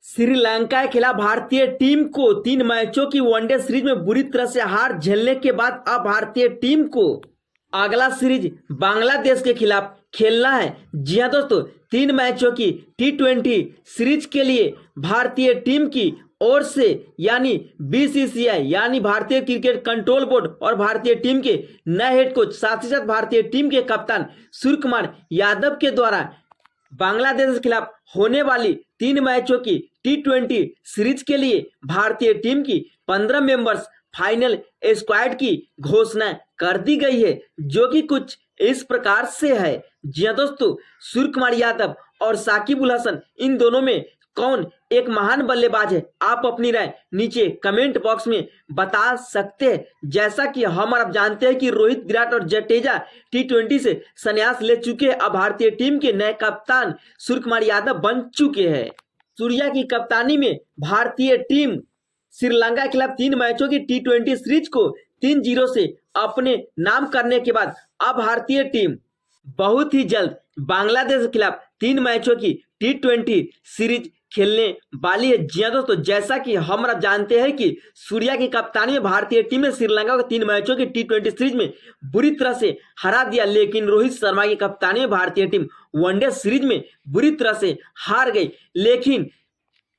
श्रीलंका के खिलाफ भारतीय टीम को 3 मैचों की वनडे सीरीज में बुरी तरह से हार झेलने के बाद अब भारतीय टीम को अगला सीरीज बांग्लादेश के खिलाफ खेलना है। जी हां दोस्तों, 3 मैचों की T20 सीरीज के लिए भारतीय टीम की ओर से यानी BCCI यानी भारतीय क्रिकेट कंट्रोल बोर्ड और भारतीय टीम के नए हेड कोच साथ ही साथ भारतीय टीम के कप्तान सूर्य कुमार यादव के द्वारा बांग्लादेश के खिलाफ होने वाली 3 मैचों की T20 सीरीज के लिए भारतीय टीम की 15 मेंबर्स फाइनल स्क्वाड की घोषणा कर दी गई है, जो कि कुछ इस प्रकार से है। जी हां दोस्तों, सूर्य कुमार यादव और साकिब अल हसन इन दोनों में कौन एक महान बल्लेबाज है? आप अपनी राय नीचे कमेंट बॉक्स में बता सकते हैं। जैसा कि हम अब जानते हैं कि रोहित, विराट और जडेजा T20 से संन्यास ले चुके हैं। अब भारतीय टीम के नए कप्तान सूर्य कुमार यादव बन चुके हैं। सूर्या की कप्तानी में भारतीय टीम श्रीलंका के खिलाफ 3 मैचों की T20 सीरीज को 3-0 से अपने नाम करने के बाद अब भारतीय टीम बहुत ही जल्द बांग्लादेश के खिलाफ 3 मैचों की T20 सीरीज खेलने वाली है। जी हां दोस्तों, जैसा कि हम अब जानते हैं कि सूर्या की कप्तानी में भारतीय टीम ने श्रीलंका को 3 मैचों की T20 सीरीज में बुरी तरह से हरा दिया, लेकिन रोहित शर्मा की कप्तानी में भारतीय टीम वनडे सीरीज में बुरी तरह से हार गई। लेकिन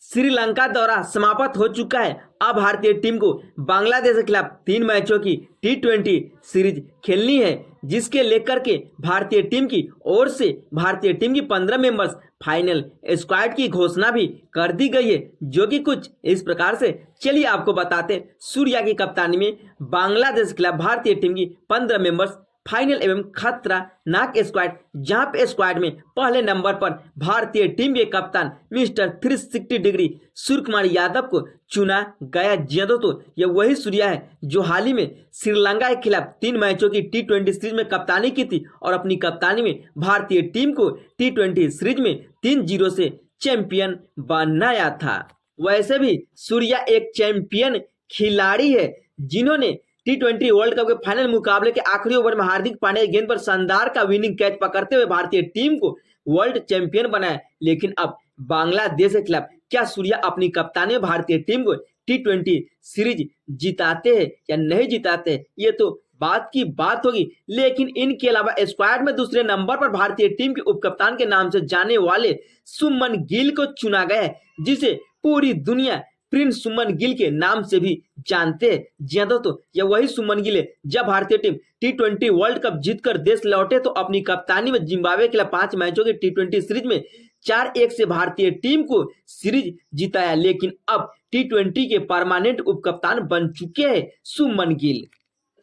श्रीलंका दौरा समाप्त हो चुका है। अब भारतीय टीम को बांग्लादेश के खिलाफ 3 मैचों की T20 सीरीज खेलनी है, जिसके लेकर के भारतीय टीम की ओर से भारतीय टीम की 15 मेंबर्स फाइनल स्क्वाड की घोषणा भी कर दी गई है, जो कि कुछ इस प्रकार से। चलिए आपको बताते हैं, सूर्या की कप्तानी में बांग्लादेश के खिलाफ भारतीय टीम की 15 मेंबर्स फाइनल एवं खतरनाक स्क्वाड, जहां पे स्क्वाड में पहले नंबर पर भारतीय टीम के कप्तान मिस्टर 360 डिग्री सूर्य कुमार यादव को चुना गया। जी हां दोस्तों, यह वही सूर्या है जो हाल ही में श्रीलंका के खिलाफ 3 मैचों की T20 सीरीज में कप्तानी की थी और अपनी कप्तानी में भारतीय टीम को T20 सीरीज में 3-0 से चैंपियन बनाया था। वैसे भी सूर्या एक चैंपियन खिलाड़ी है, जिन्होंने T20 वर्ल्ड कप के फाइनल मुकाबले के आखिरी ओवर में हार्दिक पांड्या की गेंद पर शानदार का विनिंग कैच पकड़ते हुए भारतीय टीम को वर्ल्ड चैंपियन बनाया। लेकिन अब बांग्लादेश के खिलाफ क्या सूर्या अपनी कप्तानी में भारतीय टीम को T20 सीरीज जिताते हैं या नहीं जिताते हैं, ये तो बात की बात होगी। लेकिन इनके अलावा स्क्वाड में दूसरे नंबर पर भारतीय टीम के उपकप्तान के नाम से जाने वाले सुमन गिल को चुना गया है, जिसे पूरी दुनिया प्रिंस सुमन गिल के नाम से भी जानते हैं। जी हां दोस्तों, यह वही सुमन गिल है। जब भारतीय टीम T20 वर्ल्ड कप जीतकर देश लौटे तो अपनी कप्तानी में जिम्बाब्वे के खिलाफ 5 मैचों की T20 सीरीज में 4-1 से भारतीय टीम को सीरीज जिताया। लेकिन अब T20 के परमानेंट उपकप्तान बन चुके हैं सुमन गिल।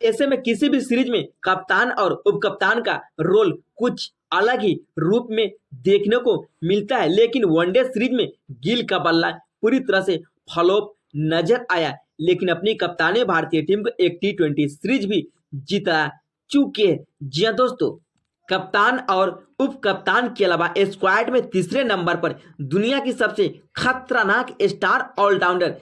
ऐसे में किसी भी सीरीज में कप्तान और उपकप्तान का रोल कुछ अलग ही रूप में देखने को मिलता है, लेकिन वनडे सीरीज में गिल का बल्ला पूरी तरह से फ्लॉप नजर आया। लेकिन अपनी कप्तानी में भारतीय टीम को एक T20 सीरीज भी जिता चुके हैं। जी हां दोस्तों, कप्तान और उप कप्तान के अलावा स्क्वाड में तीसरे नंबर पर दुनिया की सबसे खतरनाक स्टार ऑलराउंडर,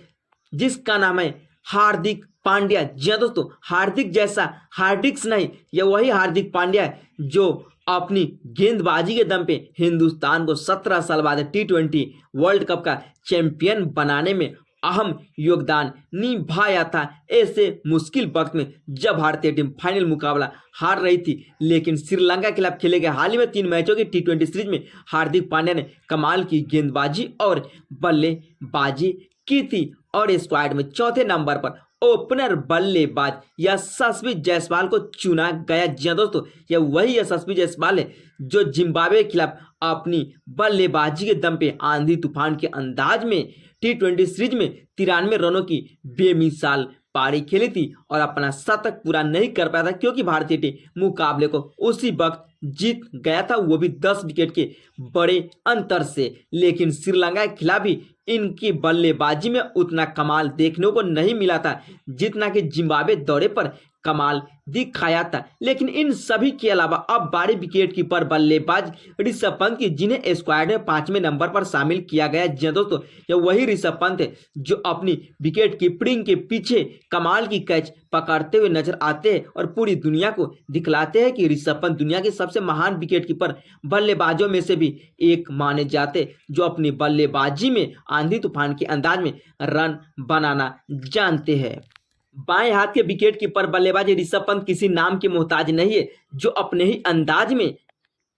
जिसका नाम है हार्दिक पांड्या। जी हां दोस्तों, हार्दिक जैसा हार्दिक्स नहीं, यह वही हार्दिक पांड्या है जो अपनी गेंदबाजी के दम पे हिंदुस्तान को 17 साल बाद T20 वर्ल्ड कप का चैंपियन बनाने में अहम योगदान निभाया था। ऐसे मुश्किल वक्त में जब भारतीय टीम फाइनल मुकाबला हार रही थी, लेकिन श्रीलंका के खिलाफ खेले गए हाल ही में 3 मैचों की T20 सीरीज में हार्दिक पांड्या ने कमाल की गेंदबाजी और बल्लेबाजी की थी और स्क्वाड में चौथे नंबर पर ओपनर बल्लेबाज यशस्वी जायसवाल को चुना गया। जी हां दोस्तों, यह वही यशस्वी जायसवाल है जो जिम्बाब्वे के खिलाफ अपनी बल्लेबाजी के दम पे आंधी तूफान के अंदाज में T20 सीरीज में 93 रनों की बेमिसाल पारी खेली थी और अपना शतक पूरा नहीं कर पाया था, क्योंकि भारतीय टीम मुकाबले को उसी वक्त जीत गया था, वो भी 10 विकेट के बड़े अंतर से। लेकिन श्रीलंका के खिलाफ भी इनकी बल्लेबाजी में उतना कमाल देखने को नहीं मिला था जितना कि जिम्बाब्वे दौरे पर कमाल दिखाया था। लेकिन इन सभी के अलावा अब बारी विकेट कीपर बल्लेबाज ऋषभ पंत की, जिन्हें स्क्वाड में 5वें नंबर पर शामिल किया गया। जी दोस्तों, यह वही ऋषभ पंत है जो अपनी विकेट कीपिंग के पीछे कमाल की कैच पकड़ते हुए नजर आते हैं और पूरी दुनिया को दिखलाते हैं कि ऋषभ पंत दुनिया के सबसे महान विकेट कीपर बल्लेबाजों में से भी एक माने जाते, जो अपनी बल्लेबाजी में आंधी तूफान के अंदाज में रन बनाना जानते हैं। बाएं हाथ के विकेट कीपर बल्लेबाज ऋषभ पंत किसी नाम के मोहताज नहीं है, जो अपने ही अंदाज में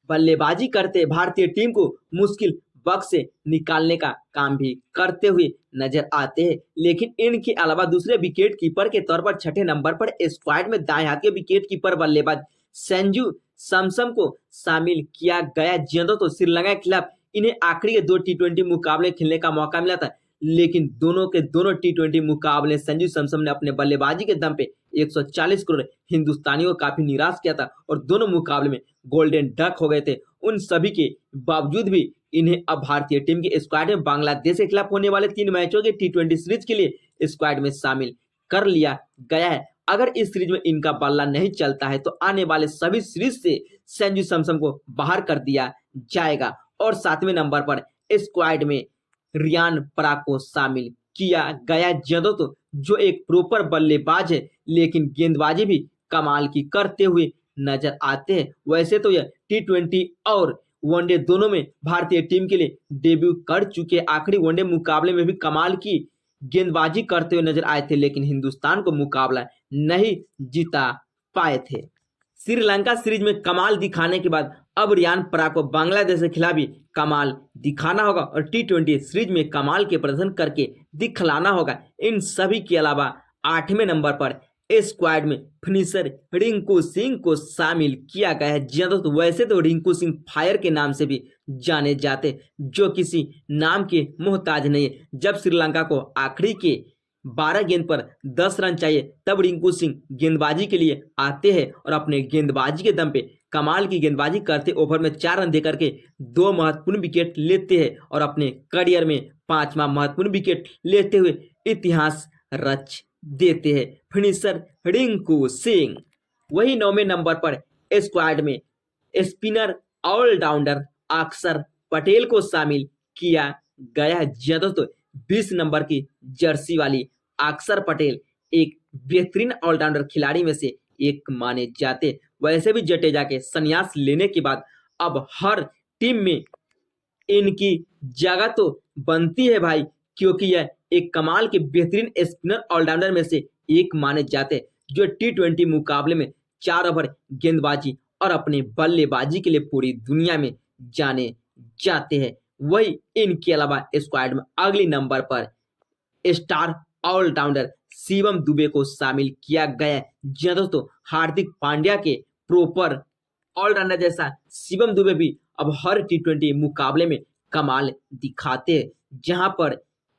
बल्लेबाजी करते भारतीय टीम को मुश्किल वक्त से निकालने का काम भी करते हुए नजर आते हैं। लेकिन इनके अलावा दूसरे विकेट कीपर के तौर पर छठे नंबर पर स्क्वाड में दाएं हाथ के विकेट कीपर बल्लेबाज संजू सैमसन को शामिल किया गया। जी तो श्रीलंका के खिलाफ इन्हें आखिरी के 2 टी20 मुकाबले खेलने का मौका मिला था, लेकिन दोनों के दोनों टी20 मुकाबले संजू सैमसन ने अपने बल्लेबाजी के दम पे 140 करोड़ हिंदुस्तानियों को काफी निराश किया था और दोनों मुकाबले में गोल्डन डक हो गए थे। उन सभी के बावजूद भी इन्हें अब भारतीय टीम के स्क्वाड में बांग्लादेश के खिलाफ होने वाले 3 मैचों के टी20 सीरीज के लिए स्क्वाड में शामिल कर लिया गया है। अगर इस सीरीज में इनका बल्ला नहीं चलता है तो आने वाले सभी सीरीज से संजू सैमसन को बाहर कर दिया जाएगा। और 7वें नंबर पर स्क्वाड में रियान पराग को शामिल किया गया। तो जो एक प्रॉपर बल्लेबाज है, लेकिन गेंदबाजी भी कमाल की करते हुए नजर आते हैं। वैसे तो यह टी20 और वनडे दोनों में भारतीय टीम के लिए डेब्यू कर चुके। आखिरी वनडे मुकाबले में भी कमाल की गेंदबाजी करते हुए नजर आए थे, लेकिन हिंदुस्तान को मुकाबला नहीं जीता पाए थे। श्रीलंका सीरीज में कमाल दिखाने के बाद अब रियान पराग को बांग्लादेश के खिलाफ भी कमाल दिखाना होगा और टी20 सीरीज में कमाल के प्रदर्शन करके दिखलाना होगा। इन सभी के अलावा 8वें नंबर पर स्क्वाड में फिनिशर रिंकू सिंह को शामिल किया गया है। जी दोस्तों, वैसे तो रिंकू सिंह फायर के नाम से भी जाने जाते, जो किसी नाम के मोहताज नहीं है। जब श्रीलंका को आखिरी के 12 गेंद पर 10 रन चाहिए, तब रिंकू सिंह गेंदबाजी के लिए आते हैं और अपने गेंदबाजी के दम पे कमाल की गेंदबाजी करते ओवर में 4 रन देकर के 2 महत्वपूर्ण विकेट लेते हैं और अपने करियर में 5वां महत्वपूर्ण विकेट लेते हुए इतिहास रच देते हैं फिनिशर रिंकू सिंह। वही 9वें नंबर पर स्क्वाड में स्पिनर ऑलराउंडर अक्षर पटेल को शामिल किया गया है। दोस्तों, 20 नंबर की जर्सी वाली अक्षर पटेल एक बेहतरीन ऑलराउंडर खिलाड़ी में से एक माने जाते। वैसे भी जडेजा के संन्यास लेने के बाद अब हर टीम में इनकी जगह तो बनती है भाई, क्योंकि यह एक कमाल के बेहतरीन स्पिनर ऑलराउंडर में से एक माने जाते, जो टी20 मुकाबले में 4 ओवर गेंदबाजी और अपने बल्लेबाजी के लिए पूरी दुनिया में जाने जाते हैं। वही इनके अलावा स्क्वाड में अगले नंबर पर स्टार ऑलराउंडर शिवम दुबे को शामिल किया गया है। जी दोस्तों, हार्दिक पांड्या के प्रॉपर ऑलराउंडर जैसा शिवम दुबे भी अब हर टी20 मुकाबले में कमाल दिखाते हैं। जहां पर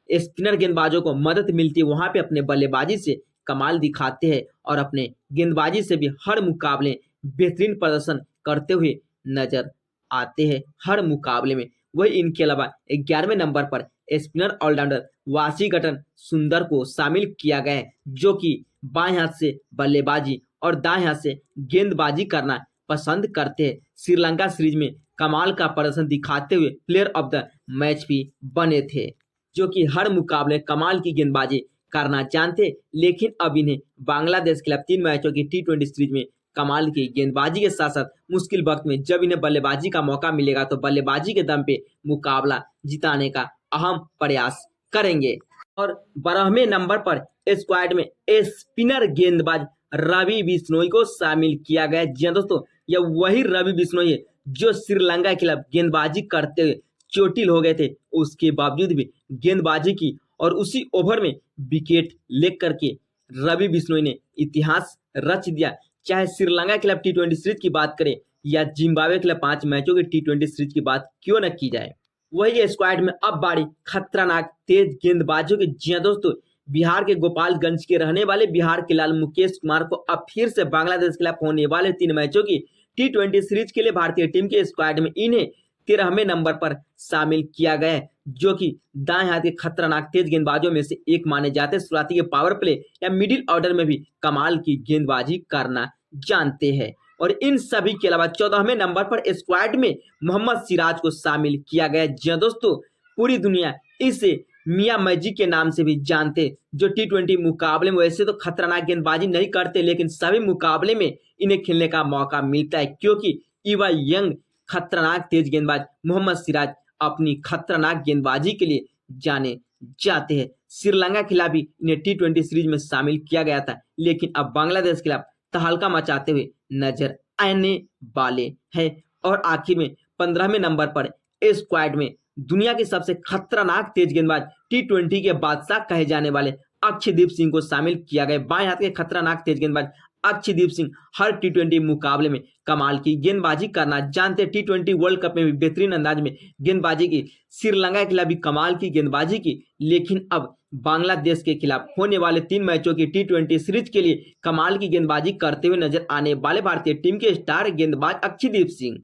स्पिनर गेंदबाजों को मदद मिलती है, वहां पे अपने बल्लेबाजी से कमाल दिखाते हैं और अपने गेंदबाजी से भी हर मुकाबले बेहतरीन प्रदर्शन करते हुए नजर आते हैं हर मुकाबले में। वही इनके अलावा 11वें नंबर पर स्पिनर ऑलराउंडर वाशिंगटन सुंदर को शामिल किया गया है, जो कि बाएं हाथ से बल्लेबाजी और दाएं हाथ से गेंदबाजी करना पसंद करते हैं। श्रीलंका सीरीज में कमाल का प्रदर्शन दिखाते हुए प्लेयर ऑफ द मैच भी बने थे, जो कि हर मुकाबले कमाल की गेंदबाजी करना जानते। लेकिन अब इन्हें बांग्लादेश के खिलाफ 3 मैचों की टी20 सीरीज में कमाल की गेंदबाजी के साथ साथ मुश्किल वक्त में जब इन्हें बल्लेबाजी का मौका मिलेगा तो बल्लेबाजी के दम पे मुकाबला जिताने का अहम प्रयास करेंगे। और 12वें नंबर पर स्क्वाड में स्पिनर गेंदबाज रवि बिश्नोई को शामिल किया गया है। जी दोस्तों, यह वही रवि बिश्नोई है जो श्रीलंका के खिलाफ गेंदबाजी करते हुए चोटिल हो गए थे, उसके बावजूद भी गेंदबाजी की और उसी ओवर में विकेट लेकर के रवि बिश्नोई ने इतिहास रच दिया। चाहे श्रीलंका के खिलाफ टी20 सीरीज की बात करें या जिम्बाब्वे के खिलाफ 5 मैचों की टी20 सीरीज की बात क्यों न की जाए, वही स्क्वाड में अब बारी खतरनाक तेज गेंदबाजों की। जी दोस्तों, बिहार के गोपालगंज के रहने वाले बिहार के लाल मुकेश कुमार को अब फिर से बांग्लादेश के खिलाफ होने वाले 3 मैचों की टी20 सीरीज के लिए भारतीय टीम के स्क्वाड में इन्हें 13वें नंबर पर शामिल किया गया है, जो कि दाएं हाथ के खतरनाक तेज गेंदबाजों में से एक माने जाते हैं। शुरुआती के पावर प्ले या मिडिल ऑर्डर में भी कमाल की गेंदबाजी करना जानते हैं। और इन सभी के अलावा 14वें नंबर पर स्क्वाड में मोहम्मद सिराज को शामिल किया गया है। जी दोस्तों, पूरी दुनिया इसे मियां मैजिक के नाम से भी जानते, जो टी20 मुकाबले में वैसे तो खतरनाक गेंदबाजी नहीं करते, लेकिन सभी मुकाबले में इन्हें खेलने का मौका मिलता है, क्योंकि युवा यंग खतरनाक तेज गेंदबाज मोहम्मद सिराज अपनी खतरनाक गेंदबाजी के लिए जाने जाते हैं। श्रीलंका के खिलाफ भी इन्हें T20 सीरीज में शामिल किया गया था, लेकिन अब बांग्लादेश के खिलाफ तहलका मचाते हुए नजर आने वाले हैं। और आखिर में 15वें नंबर पर इस स्क्वाड में दुनिया के सबसे खतरनाक तेज गेंदबाज T20 के बादशाह कहे जाने वाले अक्षयदीप सिंह को शामिल किया गया। बाएं हाथ के खतरनाक तेज गेंदबाज अक्षयदीप सिंह हर T20 मुकाबले में कमाल की गेंदबाजी करना जानते। T20 वर्ल्ड कप में भी बेहतरीन अंदाज में गेंदबाजी की, श्रीलंका के खिलाफ भी कमाल की गेंदबाजी की, लेकिन अब बांग्लादेश के खिलाफ होने वाले 3 मैचों की T20 सीरीज के लिए कमाल की गेंदबाजी करते हुए नजर आने वाले भारतीय टीम के स्टार गेंदबाज अक्षयदीप सिंह।